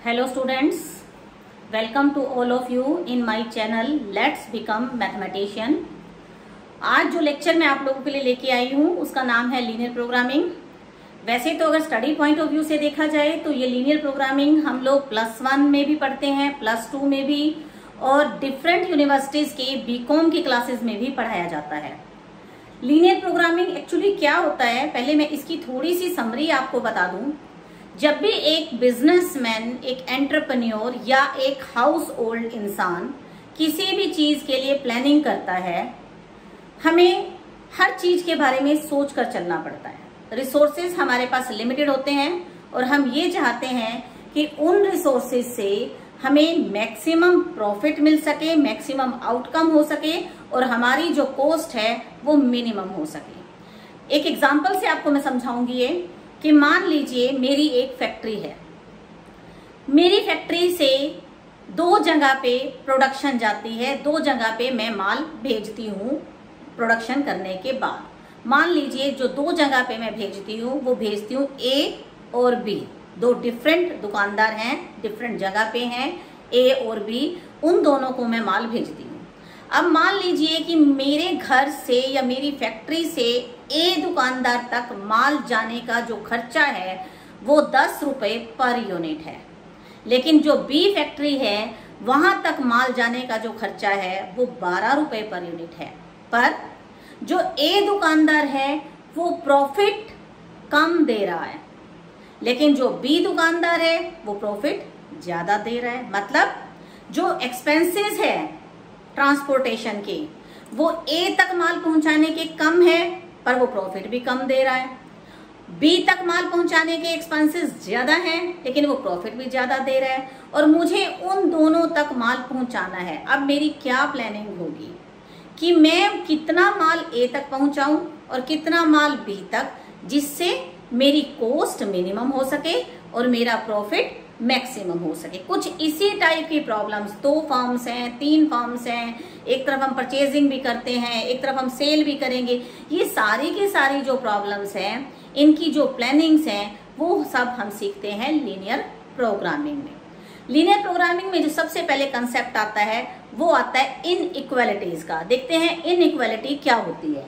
Hello students, welcome to all of you in my channel Let's Become Mathematician। आज जो lecture मैं आप लोगों के लिए लेके आई हूँ उसका नाम है लीनियर प्रोग्रामिंग। वैसे तो अगर स्टडी पॉइंट ऑफ व्यू से देखा जाए तो ये लीनियर प्रोग्रामिंग हम लोग +1 में भी पढ़ते हैं, +2 में भी, और डिफरेंट यूनिवर्सिटीज के बीकॉम की क्लासेस में भी पढ़ाया जाता है। लीनियर प्रोग्रामिंग एक्चुअली क्या होता है, पहले मैं इसकी थोड़ी सी समरी आपको बता दूं। जब भी एक बिजनेसमैन, एक एंटरप्रेन्योर या एक हाउस होल्ड इंसान किसी भी चीज के लिए प्लानिंग करता है, हमें हर चीज के बारे में सोच कर चलना पड़ता है। रिसोर्सेज हमारे पास लिमिटेड होते हैं और हम ये चाहते हैं कि उन रिसोर्सेज से हमें मैक्सिमम प्रॉफिट मिल सके, मैक्सिमम आउटकम हो सके और हमारी जो कॉस्ट है वो मिनिमम हो सके। एक एग्जांपल से आपको मैं समझाऊंगी ये कि मान लीजिए मेरी एक फैक्ट्री है। मेरी फैक्ट्री से 2 जगह पे प्रोडक्शन जाती है, 2 जगह पे मैं माल भेजती हूँ प्रोडक्शन करने के बाद। मान लीजिए जो 2 जगह पे मैं भेजती हूँ वो भेजती हूँ A और B। 2 डिफरेंट दुकानदार हैं, डिफरेंट जगह पे हैं, A और B, उन दोनों को मैं माल भेजती हूँ। अब मान लीजिए कि मेरे घर से या मेरी फैक्ट्री से A दुकानदार तक माल जाने का जो खर्चा है वो 10 रुपए पर यूनिट है, लेकिन जो B फैक्ट्री है वहां तक माल जाने का जो खर्चा है वो 12 रुपए पर यूनिट है। पर जो A दुकानदार है वो प्रॉफिट कम दे रहा है, लेकिन जो B दुकानदार है वो प्रॉफिट ज्यादा दे रहा है। मतलब जो एक्सपेंसेस है ट्रांसपोर्टेशन के वो A तक माल पहुंचाने के कम है पर वो प्रॉफिट भी कम दे रहा है। B तक माल पहुंचाने के एक्सपेंसेस ज्यादा हैं लेकिन वो प्रॉफिट भी ज्यादा दे रहा है, और मुझे उन दोनों तक माल पहुंचाना है। अब मेरी क्या प्लानिंग होगी कि मैं कितना माल A तक पहुंचाऊं और कितना माल B तक, जिससे मेरी कॉस्ट मिनिमम हो सके और मेरा प्रॉफिट मैक्सिमम हो सके। कुछ इसी टाइप की प्रॉब्लम्स 2 फर्म्स हैं, 3 फर्म्स हैं, एक तरफ हम परचेजिंग भी करते हैं, एक तरफ हम सेल भी करेंगे। ये सारी की सारी जो प्रॉब्लम्स हैं, इनकी जो प्लानिंग्स हैं, वो सब हम सीखते हैं लीनियर प्रोग्रामिंग में। लीनियर प्रोग्रामिंग में जो सबसे पहले कंसेप्ट आता है वो आता है इनइक्वालिटीज का। देखते हैं इनइक्वालिटी क्या होती है।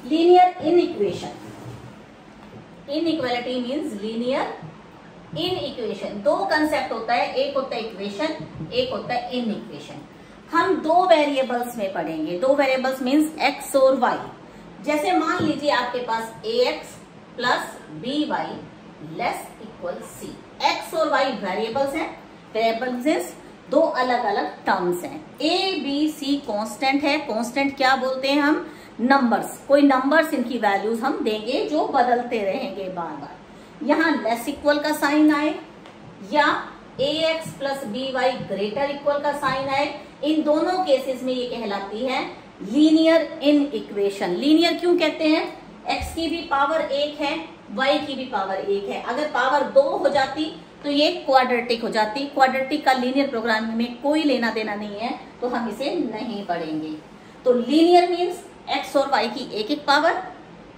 Linear inequation, inequality means linear in equation. 2 concept होता है, एक होता है इक्वेशन, एक होता है इन इक्वेशन। हम 2 वेरिएबल्स में पढ़ेंगे। 2 वेरिएबल्स मीन्स x और y। जैसे मान लीजिए आपके पास ax plus by less equal c। x और y वेरिएबल्स हैं, वेरिएबल्स मीन्स 2 अलग अलग टर्म्स हैं। a b c कांस्टेंट है। कांस्टेंट क्या बोलते हैं हम? नंबर्स। कोई नंबर्स, इनकी वैल्यूज हम देंगे जो बदलते रहेंगे बार बार। यहाँ लेस इक्वल का साइन आए या ax plus by greater equal का साइन आए, इन दोनों केसेस में ये कहलाती है लीनियर इन इक्वेशन। लीनियर क्यों कहते हैं? x की भी पावर 1 है, y की भी पावर 1 है। अगर पावर 2 हो जाती तो ये क्वाड्रेटिक हो जाती। क्वाड्रेटिक का लीनियर प्रोग्रामिंग में कोई लेना देना नहीं है, तो हम इसे नहीं पढ़ेंगे। तो लीनियर मीन्स x और y की एक एक पावर।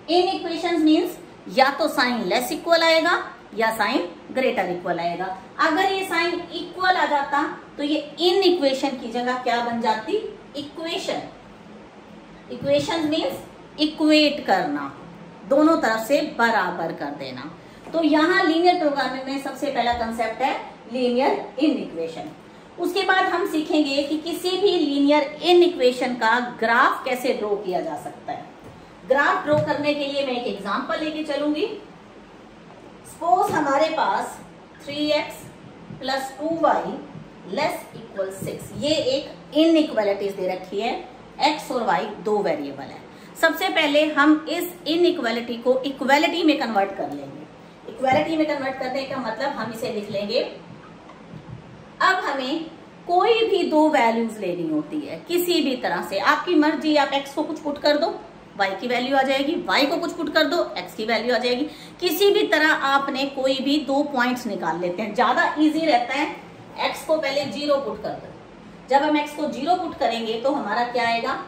इन इक्वेशन मीन्स या तो साइन लेस इक्वल आएगा या साइन ग्रेटर इक्वल आएगा। अगर ये साइन इक्वल आ जाता तो ये इन इक्वेशन की जगह क्या बन जाती? इक्वेशन। इक्वेशन मीन्स इक्वेट करना, दोनों तरफ से बराबर कर देना। तो यहाँ लीनियर प्रोग्रामिंग में सबसे पहला कंसेप्ट है लीनियर इन इक्वेशन। उसके बाद हम सीखेंगे कि किसी भी लीनियर इन इक्वेशन का ग्राफ कैसे ड्रॉ किया जा सकता है। ग्राफ ड्रॉ करने के लिए मैं एक एग्जांपल लेके चलूंगी। सपोज हमारे पास 3x plus 2y less equal 6, ये एक इनइक्वालिटीज दे रखी है। x और y 2 वेरिएबल है। सबसे पहले हम इस इनइक्वालिटी को इक्वालिटी में कन्वर्ट कर लेंगे। इक्वालिटी में कन्वर्ट करने का मतलब हम इसे लिख लेंगे, अब हमें कोई भी 2 वैल्यूज लेनी होती है किसी भी तरह से। आपकी मर्जी, आप x को कुछ पुट कर दो, y की वैल्यू आ जाएगी, y को कुछ पुट कर दो, x की वैल्यू आ जाएगी। किसी भी तरह आपने कोई भी 2 पॉइंट्स निकाल लेते हैं। ज्यादा इजी रहता है x को पहले 0 पुट कर दो। जब हम x को 0 पुट करेंगे तो हमारा क्या आएगा?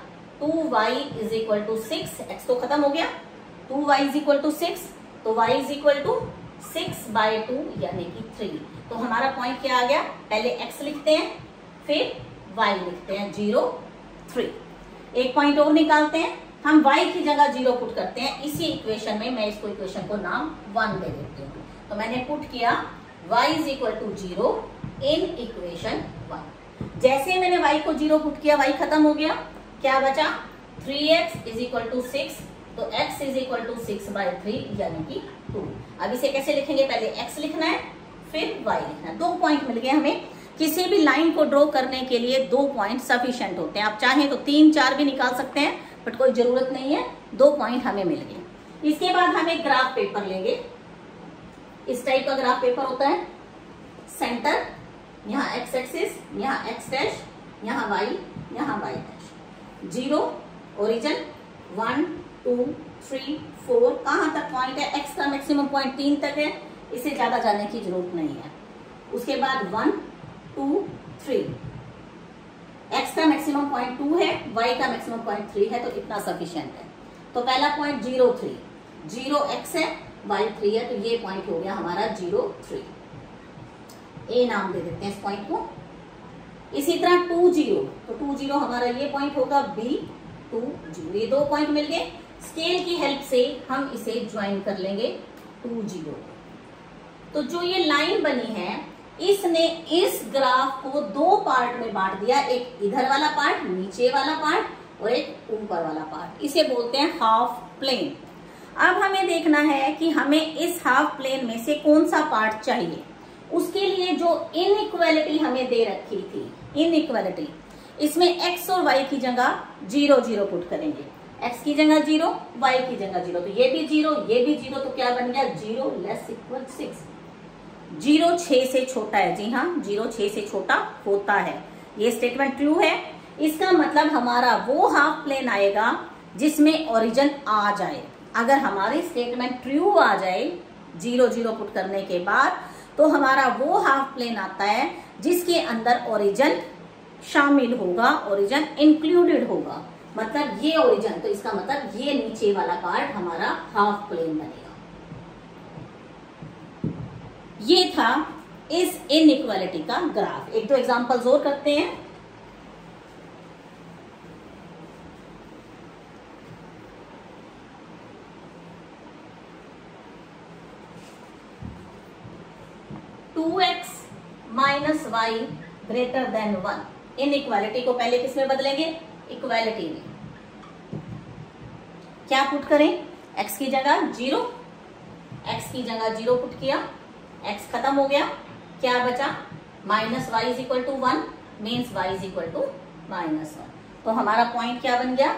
2y is equal to 6। x तो खत्म हो गया, 2y इज इक्वल टू 6, तो y इज इक्वल टू 6/2 यानी कि 3। तो हमारा पॉइंट क्या आ गया, पहले x लिखते हैं फिर y लिखते हैं 0 3। एक पॉइंट और निकालते हैं, हम y की जगह 0 पुट करते हैं। इसी इक्वेशन में मैं इसको इक्वेशन को नाम 1 दे देती हूँ। तो मैंने पुट किया y = 0 इन इक्वेशन 1। जैसे मैंने y को 0 पुट किया, y खत्म हो गया, क्या बचा 3x = 6। तो x = 6/3 यानी कि 2। अब इसे कैसे लिखेंगे, पहले x लिखना है फिर y लिखना है। 2 पॉइंट मिल गए हमें। किसी भी लाइन को ड्रॉ करने के लिए 2 पॉइंट सफिशिएंट होते हैं। आप चाहें तो 3 4 भी निकाल सकते हैं, बट कोई जरूरत नहीं है, 2 पॉइंट हमें मिल गए। इसके बाद हम एक ग्राफ पेपर लेंगे। इस टाइप का ग्राफ पेपर होता है, सेंटर यहाँ x एक्सिस, यहाँ x डैश, यहाँ y, यहाँ y डैश, 0 ओरिजिन 1 2 3 4 कहां तक पॉइंट है, x का मैक्सिमम पॉइंट 3 तक है, इसे ज्यादा जाने की जरूरत नहीं है। उसके बाद 1 2 3, x का मैक्सिमम पॉइंट 2 है, y का मैक्सिमम पॉइंट 3 है, तो इतना सफिशिएंट है। तो पहला पॉइंट 0 3, 0 x है, y 3 है, तो ये पॉइंट हो गया हमारा 0 3। ए नाम दे देते हैं इस पॉइंट को। इसी तरह 2 0, तो 2 0 हमारा ये पॉइंट होगा, b 2 0। ये 2 पॉइंट मिल गए। स्केल की हेल्प से हम इसे ज्वाइन कर लेंगे 2 0। तो जो ये लाइन बनी है, इसने इस ग्राफ को 2 पार्ट में बांट दिया, एक इधर वाला पार्ट, नीचे वाला पार्ट, और एक ऊपर वाला पार्ट। इसे बोलते हैं हाफ प्लेन। अब हमें देखना है कि हमें इस हाफ प्लेन में से कौन सा पार्ट चाहिए। उसके लिए जो इनइक्वालिटी हमें दे रखी थी, इनइक्वालिटी, इसमें x और y की जगह 0 0 पुट करेंगे। x की जगह 0, y की जगह 0, तो ये भी 0, ये भी 0, तो क्या बन गया 0 < 6। 0 6 से छोटा है, जी हाँ 0 6 से छोटा होता है। ये स्टेटमेंट ट्रू है। इसका मतलब हमारा वो हाफ प्लेन आएगा जिसमें ओरिजिन आ जाए। अगर हमारी स्टेटमेंट ट्रू आ जाए 0 0 पुट करने के बाद, तो हमारा वो हाफ प्लेन आता है जिसके अंदर ओरिजिन शामिल होगा, ओरिजिन इंक्लूडेड होगा। मतलब ये ओरिजिन, तो इसका मतलब ये नीचे वाला पार्ट हमारा हाफ प्लेन बनेगा। ये था इस इनइक्वालिटी का ग्राफ। एक दो एग्जांपल्स और करते हैं। -2x - y > 1। इनइक्वालिटी को पहले किसमें बदलेंगे, इक्वालिटी में। क्या पुट करें, x की जगह 0, x की जगह 0 पुट किया, x खत्म हो गया, क्या बचा -y = 1 मीन्स y = -1। तो हमारा पॉइंट क्या बन गया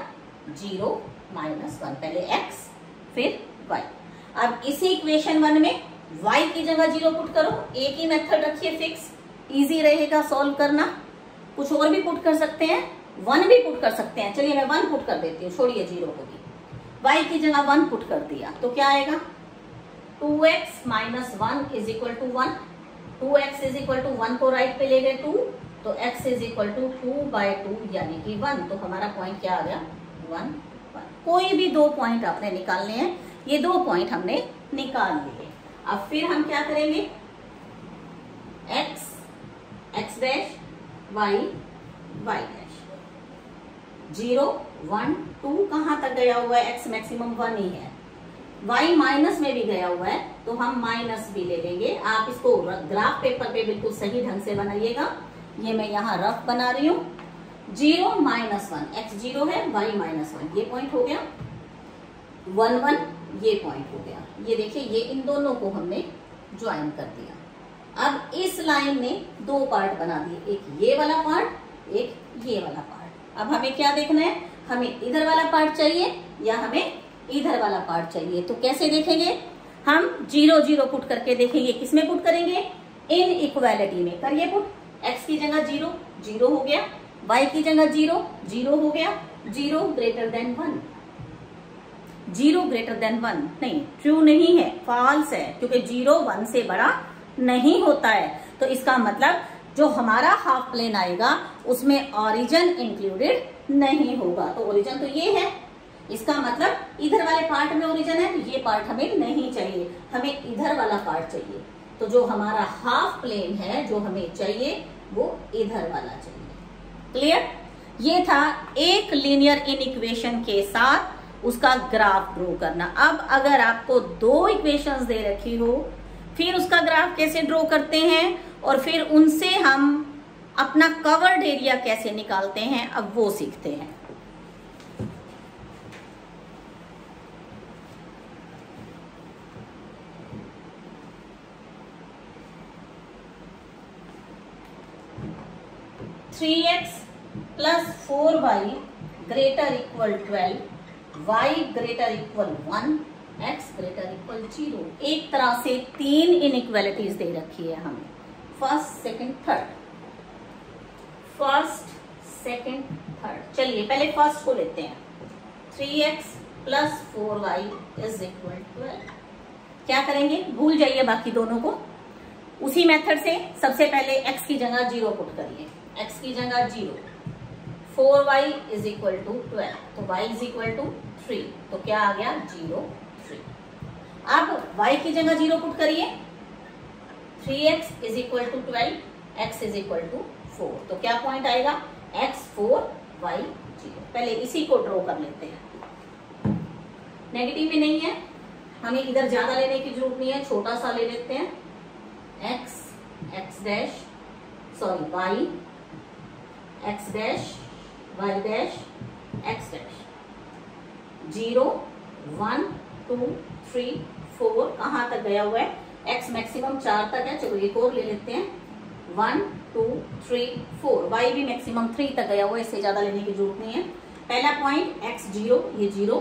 0 -1। पहले x फिर y। अब इसी इक्वेशन 1 में y की जगह 0 पुट करो। एक ही मेथड रखिए फिक्स, इजी रहेगा सॉल्व करना। कुछ और भी पुट कर सकते हैं, 1 भी पुट कर सकते हैं। चलिए मैं 1 पुट कर देती हूँ, छोड़िए 0 को भी। y की जगह 1 पुट कर दिया, तो क्या आएगा 2x - 1 = 1। 2x = 1 को राइट पे ले गए 2, तो x = 2/2 यानी कि 1। तो हमारा पॉइंट क्या आ गया 1 1। कोई भी 2 पॉइंट आपने निकालने हैं, ये 2 पॉइंट हमने निकाल लिए। अब फिर हम क्या करेंगे, x डैश, y डैश। 0 1 2 कहां तक गया हुआ है, x मैक्सिमम 1 ही है। y माइनस में भी गया हुआ है, तो हम माइनस भी ले लेंगे। आप इसको ग्राफ पेपर पे बिल्कुल सही ढंग से बनाइएगा। ये मैं यहाँ रफ बना रही हूँ। 0 - 1, x 0 है, y -1, ये पॉइंट हो गया। 1 1, ये पॉइंट हो गया। ये देखिए, ये इन दोनों को हमने ज्वाइन कर दिया। अब इस लाइन ने 2 पार्ट बना दिए, एक ये वाला पार्ट, एक ये वाला पार्ट। अब हमें क्या देखना है, हमें इधर वाला पार्ट चाहिए या हमें इधर वाला पार्ट चाहिए। तो कैसे देखेंगे, हम 0 0 पुट करके देखेंगे। किसमें पुट करेंगे, इनइक्वालिटी में। करिए पुट, x की जगह 0 0 हो गया, y की जगह 0 0 हो गया, 0 > 1। 0 > 1 नहीं, ट्रू नहीं है, फॉल्स है, क्योंकि 0 1 से बड़ा नहीं होता है। तो इसका मतलब जो हमारा हाफ प्लेन आएगा उसमें ओरिजिन इंक्लूडेड नहीं होगा। तो ओरिजिन तो ये है, इसका मतलब इधर वाले पार्ट में ओरिजिन है, तो ये पार्ट हमें नहीं चाहिए, हमें इधर वाला पार्ट चाहिए। तो जो हमारा हाफ प्लेन है जो हमें चाहिए वो इधर वाला चाहिए। क्लियर? ये था एक लीनियर इनइक्वेशन के साथ उसका ग्राफ ड्रॉ करना। अब अगर आपको दो इक्वेशंस दे रखी हो, फिर उसका ग्राफ कैसे ड्रॉ करते हैं और फिर उनसे हम अपना कवर्ड एरिया कैसे निकालते हैं, अब वो सीखते हैं। Three x plus 4y greater equal 12, y greater equal 1, x greater equal 0। एक तरह से तीन इनइक्वालिटीज दे रखी है हमें, first second third, first second third. चलिए पहले फर्स्ट को लेते हैं। 3x plus 4y is equal 12। क्या करेंगे, भूल जाइए बाकी दोनों को। उसी मेथड से सबसे पहले x की जगह 0 पुट करिए, x की जगह 0, 4y इज इक्वल टू 12, तो y इज इक्वल टू 3, तो क्या आ गया 0 3। अब y की जगह 0 पुट करिए, 3x is equal to 12, x is equal to 4, तो क्या पॉइंट आएगा x 4 y 0। पहले इसी को ड्रॉ कर लेते हैं। नेगेटिव में नहीं है, हमें इधर ज्यादा लेने की जरूरत नहीं है, छोटा सा ले लेते हैं। x dash sorry y, x dash y dash x dash, 0 1 2 3 4 कहां तक गया हुआ है, x मैक्सिमम 4 तक है, चलो एक और ले लेते हैं। 1 2 3 4, y भी मैक्सिमम 3 तक गया हुआ है, इससे ज्यादा लेने की जरूरत नहीं है। पहला पॉइंट x 0, ये 0,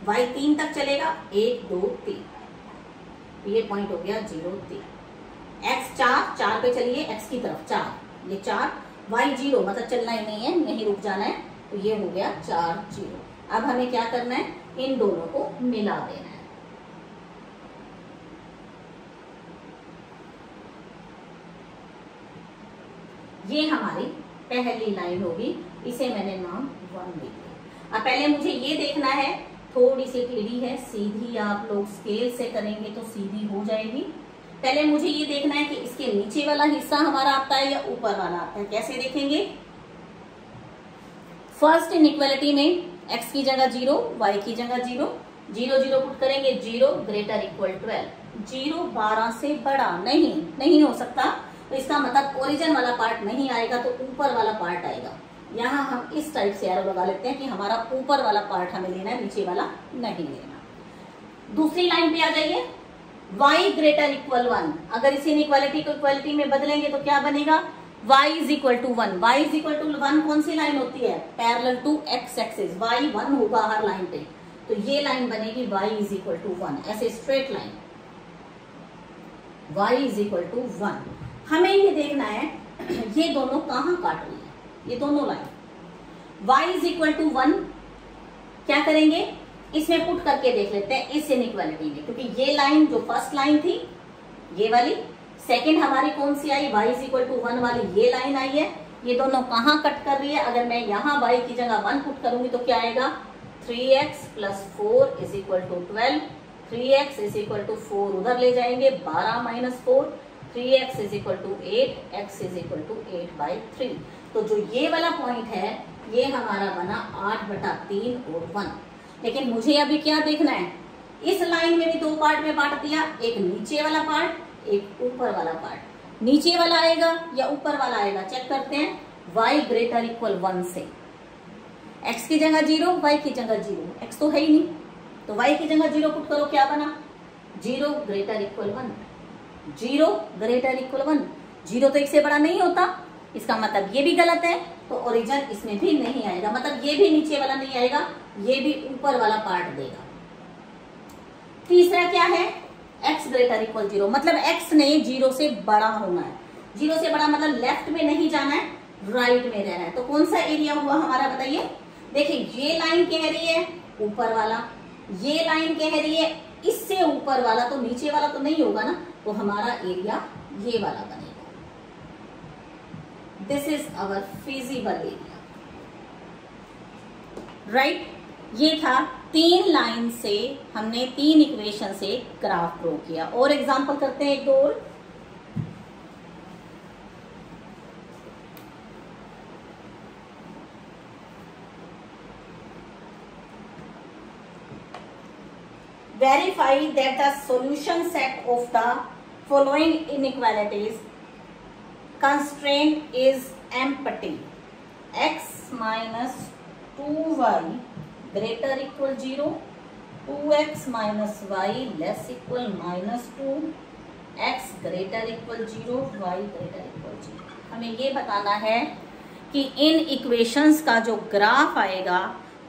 y 3 तक चलेगा, 1 2 3, ये पॉइंट हो गया 0 3। x 4 पे चलिए, x की तरफ 4, ये 4, y 0 मतलब चलना ही नहीं है, यहीं रुक जाना है, तो ये हो गया 4 0। अब हमें क्या करना है, इन दोनों को मिला देना है। ये हमारी पहली लाइन होगी, इसे मैंने नाम 1 दे दिया। अब पहले मुझे ये देखना है, थोड़ी सी टेढ़ी है, सीधी आप लोग स्केल से करेंगे तो सीधी हो जाएगी। पहले मुझे ये देखना है कि इसके नीचे वाला हिस्सा हमारा आता है या ऊपर वाला आता है। कैसे देखेंगे, फर्स्ट इनइक्वालिटी में x की जगह 0, y की जगह 0, 0 0 पुट करेंगे, 0 ग्रेटर इक्वल 12, 0 12 से बड़ा नहीं हो सकता, तो इसका मतलब ओरिजिन वाला पार्ट नहीं आएगा, तो ऊपर वाला पार्ट आएगा। यहाँ हम इस टाइप से एरो लगा लेते हैं कि हमारा ऊपर वाला पार्ट हमें लेना है, नीचे वाला नहीं लेना। दूसरी लाइन पे आ जाइए, y ग्रेटर इक्वल 1, अगर इस इनइक्वालिटी को इक्वालिटी में बदलेंगे तो क्या बनेगा, y is equal to 1, y is equal to 1 कौन सी लाइन होती है, parallel to x axis, y 1 होगा हर लाइन पे, तो ये लाइन बनेगी y इज इक्वल टू 1, ऐसे straight line y is equal to 1। हमें ये देखना है ये दोनों कहां काट रही है, ये दोनों line. y is equal to 1 क्या करेंगे, इसमें पुट करके देख लेते हैं इस इनइक्वालिटी में, क्योंकि ये लाइन जो फर्स्ट लाइन थी ये वाली, सेकंड हमारी कौन सी आई, y इज इक्वल टू 1 वाली ये लाइन आई है, ये दोनों कहां कट कर रही है। अगर मैं यहाँ y की जगह 1 पुट करूंगी तो क्या आएगा, 3x plus 4 is equal to 12, 3x is equal to 4 उधर ले जाएंगे, 12 minus 4, 3x is equal to 8, x is equal to 8/3। तो जो ये वाला पॉइंट है ये हमारा बना 8/3 और 1। लेकिन मुझे अभी क्या देखना है, इस लाइन में भी दो पार्ट में बांट दिया, एक नीचे वाला पार्ट, एक ऊपर वाला पार्ट। नीचे वाला आएगा या ऊपर वाला आएगा, चेक करते हैं। y ग्रेटर इक्वल 1 से x की जगह 0, y की जगह 0, x तो है ही नहीं, तो y की जगह 0 पुट करो, क्या बना 0 ग्रेटर इक्वल 1, 0 ग्रेटर इक्वल 1, 0 तो 1 से बड़ा नहीं होता, इसका मतलब ये भी गलत है, तो ओरिजिन इसमें भी नहीं आएगा, मतलब ये भी नीचे वाला नहीं आएगा, ये भी ऊपर वाला पार्ट देगा। तीसरा क्या है, x ग्रेटर इक्वल 0, मतलब x ने 0 से बड़ा होना है। 0 से बड़ा मतलब लेफ्ट में नहीं जाना है, राइट में रहना है। तो कौन सा एरिया हुआ हमारा, बताइए। देखिए ये लाइन कह रही है ऊपर वाला, ये लाइन कह रही है इससे ऊपर वाला, तो नीचे वाला तो नहीं होगा ना, तो हमारा एरिया ये वाला बनेगा। This is our feasible area, right. ये था 3 लाइन से हमने 3 इक्वेशन से ग्राफ ड्रॉ किया। और एग्जांपल करते हैं एक दो और। Verify that the solution set of the following inequalities constraint is empty. X minus 2y greater equal 0, 2x minus y less equal minus 2, x greater equal 0, y greater equal 0। हमें ये बताना है कि इन इक्वेशंस का जो ग्राफ आएगा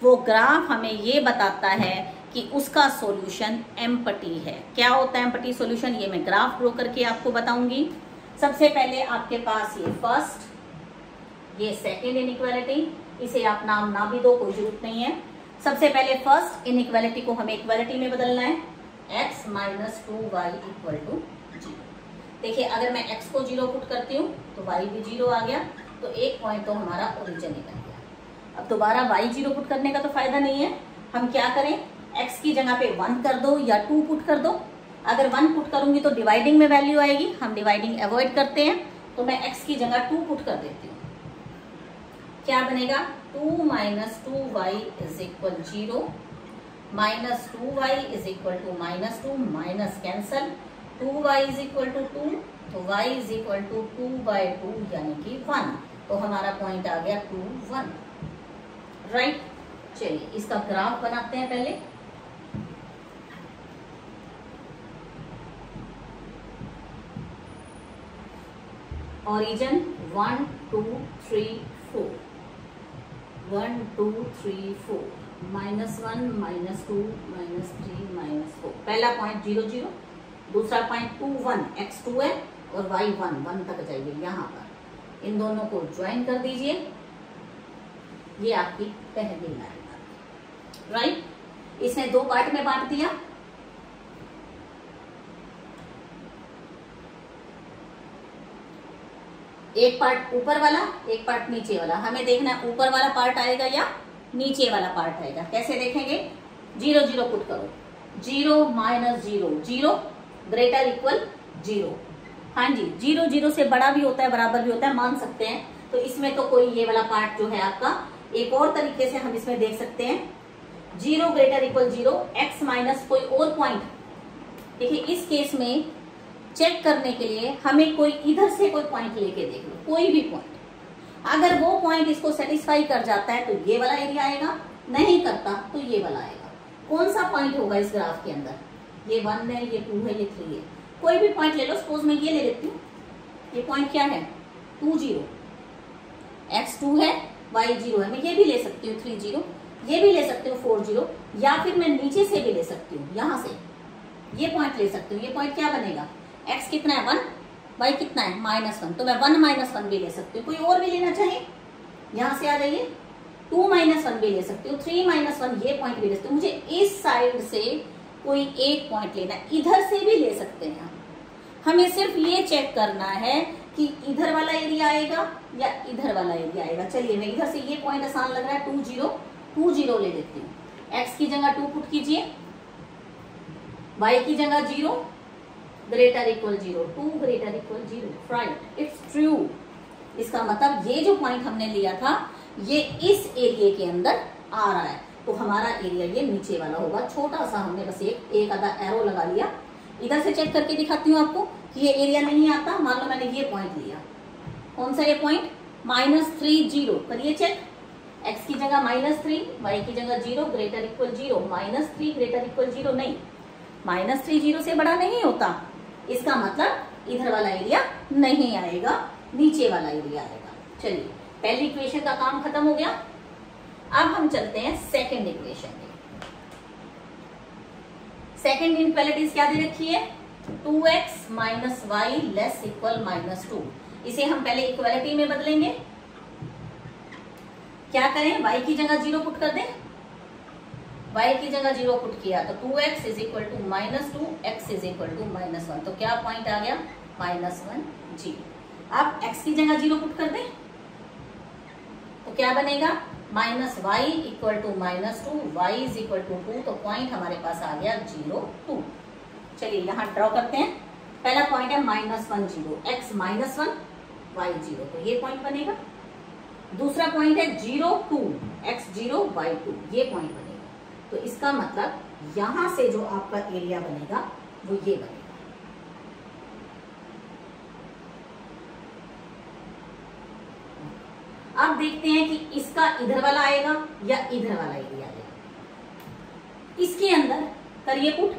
वो graph हमें ये बताता है कि उसका सॉल्यूशन एम्प्टी है। क्या होता है एम्प्टी सॉल्यूशन, ये मैं ग्राफ ड्रॉ करके आपको बताऊंगी। सबसे पहले आपके पास ये फर्स्ट, ये सेकंड इनइक्वालिटी, इसे आप नाम ना भी दो, कोई जरूरत नहीं है। सबसे पहले फर्स्ट इनइक्वालिटी को हमें इक्वालिटी में बदलना है, x minus 2y equal to 0। देखिए अगर मैं x को 0 पुट करती हूँ तो y भी 0 आ गया, तो एक पॉइंट तो हमारा ओरिजिन निकल गया। अब दोबारा y 0 पुट करने का तो फायदा नहीं है, हम क्या करें, x की जगह पे 1 कर दो या 2 पुट कर दो। अगर 1 पुट करूंगी तो डिवाइडिंग में वैल्यू आएगी, हम डिवाइडिंग अवॉइड करते हैं, तो मैं x की जगह 2 पुट कर देती हूँ। क्या बनेगा, 2 minus 2y is equal 0, minus 2y is equal to minus 2, minus cancel, 2y is equal to 2, तो y इज इक्वल टू 2/2 यानी कि 1, तो हमारा पॉइंट आ गया 2, 1, राइट। चलिए इसका ग्राफ बनाते हैं पहले। ओरिजिन 1 2 3 4, 1 2 3 4, -1 -2 -3 -4। पहला पॉइंट 0 0, दूसरा पॉइंट 2 1, x 2 है और y 1 1 तक जाइए। यहाँ पर इन दोनों को ज्वाइन कर दीजिए, ये आपकी पहली लाइन, राइट। इसने 2 पार्ट में बांट दिया, एक पार्ट ऊपर वाला, एक पार्ट नीचे वाला। हमें देखना है ऊपर वाला पार्ट आएगा या नीचे वाला पार्ट आएगा। कैसे देखेंगे, 0 0 पुट करो, 0 माइनस 0 0 ग्रेटर इक्वल 0। हाँ जी, 0 0 से बड़ा भी होता है, बराबर भी होता है, मान सकते हैं। तो इसमें तो कोई ये वाला पार्ट जो है आपका, एक और तरीके से हम इसमें देख सकते हैं, 0 ग्रेटर इक्वल 0, x माइनस कोई और पॉइंट। देखिए इस केस में चेक करने के लिए हमें कोई इधर से कोई पॉइंट लेके देख लो, कोई भी पॉइंट। अगर वो पॉइंट इसको सेटिस्फाई कर जाता है तो ये वाला एरिया आएगा, नहीं करता तो ये वाला आएगा। कौन सा पॉइंट होगा इस ग्राफ के अंदर, ये 1 है, ये 2 है, ये 3 है, कोई भी पॉइंट ले लो। सपोज मैं ये ले लेती हूँ, ये पॉइंट क्या है, 2 0, x 2 है, y 0 है। मैं ये भी ले सकती हूँ 3 0, ये भी ले सकती हूँ 4 0, या फिर मैं नीचे से भी ले सकती हूँ, यहाँ से ये पॉइंट ले सकती हूँ। ये पॉइंट क्या बनेगा, x कितना है 1, y कितना है -1, तो मैं 1 -1 भी ले सकती हूँ। कोई और भी लेना चाहिए, यहाँ से आ जाइए, 2 -1 भी ले सकती हूँ, 3 -1 ये पॉइंट भी ले सकती हूँ। मुझे इस साइड से कोई एक पॉइंट लेना है, इधर से भी ले सकते हैं हम। हमें सिर्फ ये चेक करना है कि इधर वाला एरिया आएगा या इधर वाला एरिया आएगा। चलिए मैं इधर से, ये पॉइंट आसान लग रहा है, 2 0 2 0 ले लेती हूँ। x की जगह 2 पुट कीजिए, y की जगह 0 greater equal 0, 2 greater equal 0, right, it's true. इसका मतलब ये जो पॉइंट हमने लिया था ये इस एरिया के अंदर आ रहा है, तो हमारा एरिया ये नीचे वाला होगा। छोटा सा हमने बस एक आधा एरो लगा लिया। इधर से चेक करके दिखाती हूँ आपको कि ये एरिया नहीं आता। मान लो मैंने ये पॉइंट लिया, कौन सा ये पॉइंट, -3 0, करिए चेक। x की जगह -3, y की जगह 0 ग्रेटर इक्वल 0, -3 ग्रेटर इक्वल 0 नहीं, -3 0 से बड़ा नहीं होता। इसका मतलब इधर वाला एरिया नहीं आएगा, नीचे वाला एरिया आएगा। चलिए पहली इक्वेशन का काम खत्म हो गया। अब हम चलते हैं सेकंड इक्वेशन में। सेकंड इनइक्वालिटीज क्या दे रखी है, 2x minus Y less equal -2। इसे हम पहले इक्वालिटी में बदलेंगे। क्या करें, y की जगह 0 पुट कर दें, y की जगह 0 पुट किया तो 2x is equal to -2, x is equal to -1, तो क्या पॉइंट आ गया, -1 0। अब x की जगह 0 पुट कर दें तो क्या बनेगा, -y equal to -2, y is equal to 2, तो पॉइंट हमारे पास आ गया 0, 2। चलिए यहाँ ड्रॉ करते हैं। पहला पॉइंट है -1, 0, x -1 y 0, तो ये पॉइंट बनेगा। दूसरा पॉइंट है 0, 2, x 0 y 2, ये पॉइंट बनेगा। तो इसका मतलब यहां से जो आपका एरिया बनेगा वो ये बनेगा। अब देखते हैं कि इसका इधर वाला आएगा या इधर वाला एरिया आएगा। इसके अंदर करिए पुट,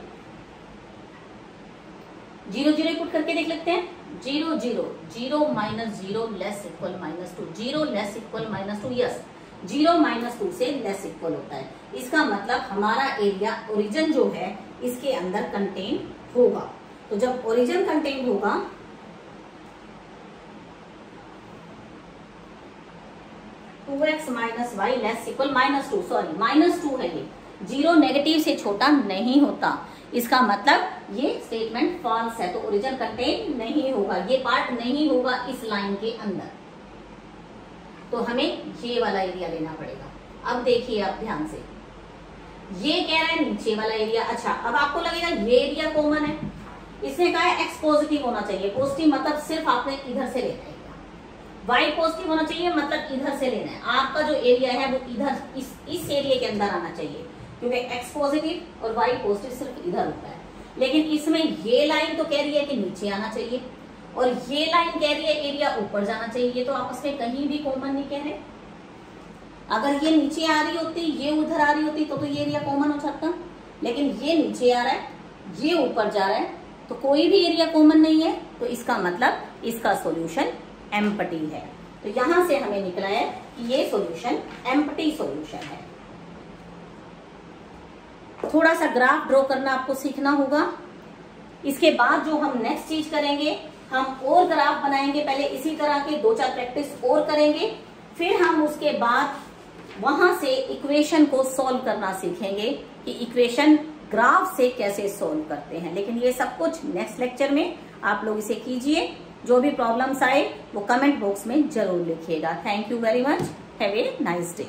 0 0 पुट करके देख लेते हैं। 0 0 0 -0 less equal -2, 0 less equal -2, yes 0 -2 से लेस इक्वल होता है। इसका मतलब हमारा एरिया ओरिजिन जो है इसके अंदर कंटेन होगा। तो जब ओरिजिन कंटेन होगा 2x - y less equal -2, sorry -2 है ये, 0 नेगेटिव से छोटा नहीं होता। इसका मतलब ये स्टेटमेंट फॉल्स है, तो ओरिजिन कंटेन नहीं होगा, ये पार्ट नहीं होगा इस लाइन के अंदर। तो हमें ये वाला एरिया लेना पड़ेगा। अब देखिए आप ध्यान से, ये कह रहा है नीचे वाला एरिया। अच्छा, अब आपको लगेगा ये एरिया कॉमन है, इसने कहा है x पॉजिटिव होना चाहिए। पॉजिटिव मतलब सिर्फ आपने इधर से लेना है, y पॉजिटिव होना चाहिए मतलब इधर से लेना है। आपका जो एरिया है वो इधर इस एरिया के अंदर आना चाहिए, क्योंकि x पॉजिटिव और y पॉजिटिव सिर्फ इधर होता है। लेकिन इसमें ये लाइन तो कह रही है कि नीचे आना चाहिए, और ये लाइन कह रही है एरिया ऊपर जाना चाहिए। ये तो आपस में कहीं भी कॉमन नहीं कह रहे। अगर ये नीचे आ रही होती, ये उधर आ रही होती, तो ये एरिया कॉमन हो जाता। लेकिन ये नीचे आ रहा है, ये ऊपर जा रहा है, तो कोई भी एरिया कॉमन नहीं है। तो इसका मतलब इसका सॉल्यूशन एम्प्टी है। तो यहां से हमें निकला है कि ये सॉल्यूशन एम्प्टी सॉल्यूशन है। थोड़ा सा ग्राफ ड्रॉ करना आपको सीखना होगा। इसके बाद जो हम नेक्स्ट चीज करेंगे, हम और ग्राफ बनाएंगे। पहले इसी तरह के 2-4 प्रैक्टिस और करेंगे, फिर हम उसके बाद वहां से इक्वेशन को सॉल्व करना सीखेंगे कि इक्वेशन ग्राफ से कैसे सॉल्व करते हैं। लेकिन ये सब कुछ नेक्स्ट लेक्चर में आप लोग इसे कीजिए। जो भी प्रॉब्लम्स आए वो कमेंट बॉक्स में जरूर लिखिएगा। Thank you very much. Have a nice day.